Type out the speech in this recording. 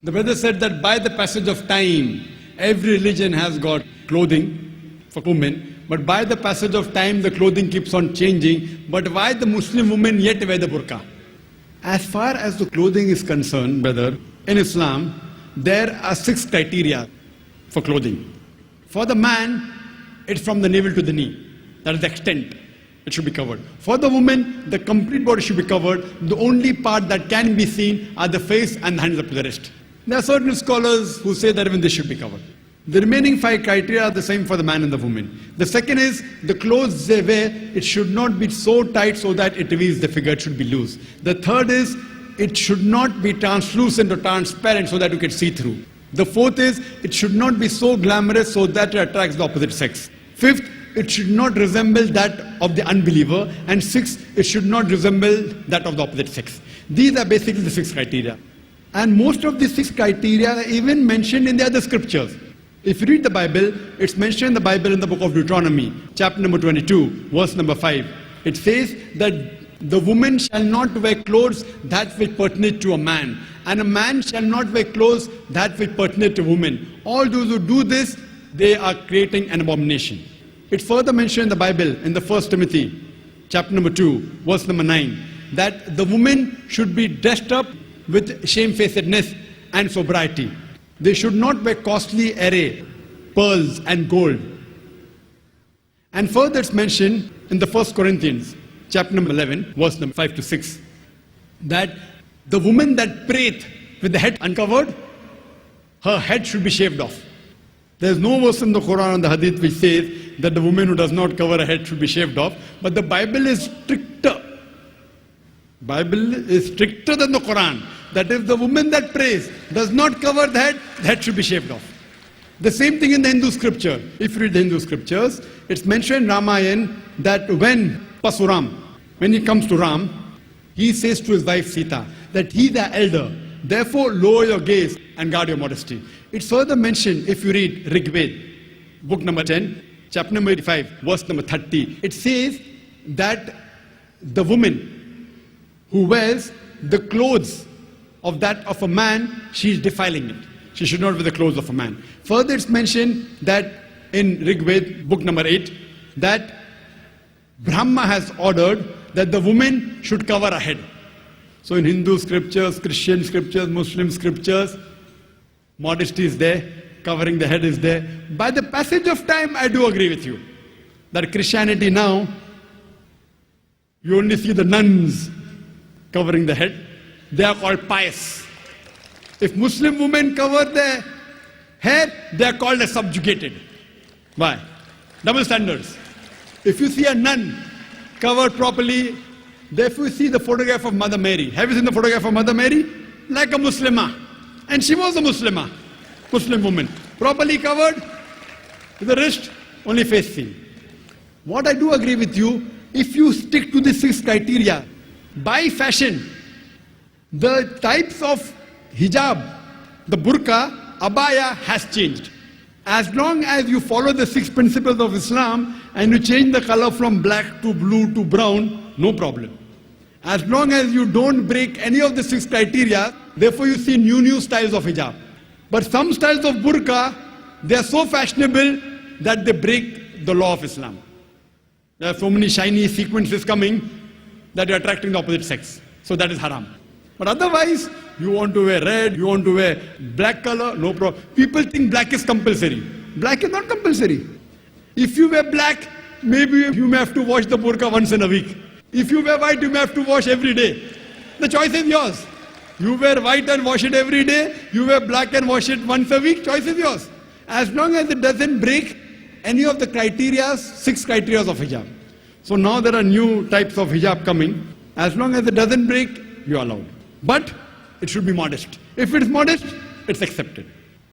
The brother said that by the passage of time, every religion has got clothing for women, but by the passage of time, the clothing keeps on changing. But why the Muslim women yet wear the burqa? As far as the clothing is concerned, brother, in Islam, there are 6 criteria for clothing. For the man, it's from the navel to the knee. That is the extent it should be covered. For the woman, the complete body should be covered. The only part that can be seen are the face and the hands up to the wrist. There are certain scholars who say that even this should be covered. The remaining 5 criteria are the same for the man and the woman. The second is, the clothes they wear, it should not be so tight so that it reveals the figure, it should be loose. The third is, it should not be translucent or transparent so that you can see through. The fourth is, it should not be so glamorous so that it attracts the opposite sex. Fifth, it should not resemble that of the unbeliever. And sixth, it should not resemble that of the opposite sex. These are basically the 6 criteria. And most of these 6 criteria are even mentioned in the other scriptures. If you read the Bible, it's mentioned in the Bible in the book of Deuteronomy, chapter number 22, verse number 5. It says that the woman shall not wear clothes that which pertain to a man, and a man shall not wear clothes that which pertain to woman. All those who do this, they are creating an abomination. It's further mentioned in the Bible in the 1 Timothy, chapter number 2, verse number 9, that the woman should be dressed up with shamefacedness and sobriety. They should not wear costly array, pearls and gold. And further it's mentioned in the 1 Corinthians, chapter number 11, verse number 5 to 6, that the woman that prayeth with the head uncovered, her head should be shaved off. There is no verse in the Quran and the Hadith which says that the woman who does not cover her head should be shaved off. But the Bible is stricter. Bible is stricter than the Quran. That if the woman that prays does not cover the head should be shaved off. The same thing in the Hindu scripture. If you read the Hindu scriptures, it's mentioned in Ramayana that when Parsuram, when he comes to Ram, he says to his wife Sita that he the elder, therefore lower your gaze and guard your modesty. It's further mentioned if you read Rig Veda, book number 10, chapter number 85, verse number 30. It says that the woman who wears the clothes of that of a man, she is defiling it. She should not wear the clothes of a man. Further it's mentioned that in Rig Veda, book number 8, that Brahma has ordered that the woman should cover her head. So in Hindu scriptures, Christian scriptures, Muslim scriptures, modesty is there, covering the head is there. By the passage of time, I do agree with you that Christianity now, you only see the nuns covering the head. They are called pious. If Muslim women cover their hair, they are called as subjugated. Why? Double standards. If you see a nun covered properly, therefore you see the photograph of Mother Mary. Have you seen the photograph of Mother Mary? Like a Muslimah. And she was a Muslimah, Muslim woman. Properly covered, with the wrist, only face seen. What I do agree with you, if you stick to the 6 criteria, by fashion, the types of hijab, the burqa, abaya has changed. As long as you follow the 6 principles of Islam and you change the color from black to blue to brown, no problem. As long as you don't break any of the 6 criteria, therefore you see new styles of hijab. But some styles of burqa, they are so fashionable that they break the law of Islam. There are so many shiny sequences coming that you are attracting the opposite sex. So that is haram. But otherwise, you want to wear red, you want to wear black color, no problem. People think black is compulsory. Black is not compulsory. If you wear black, maybe you may have to wash the burqa once in a week. If you wear white, you may have to wash every day. The choice is yours. You wear white and wash it every day. You wear black and wash it once a week. Choice is yours. As long as it doesn't break any of the criteria, 6 criteria of hijab. So now there are new types of hijab coming. As long as it doesn't break, you are allowed. But it should be modest. If it is modest, it's accepted.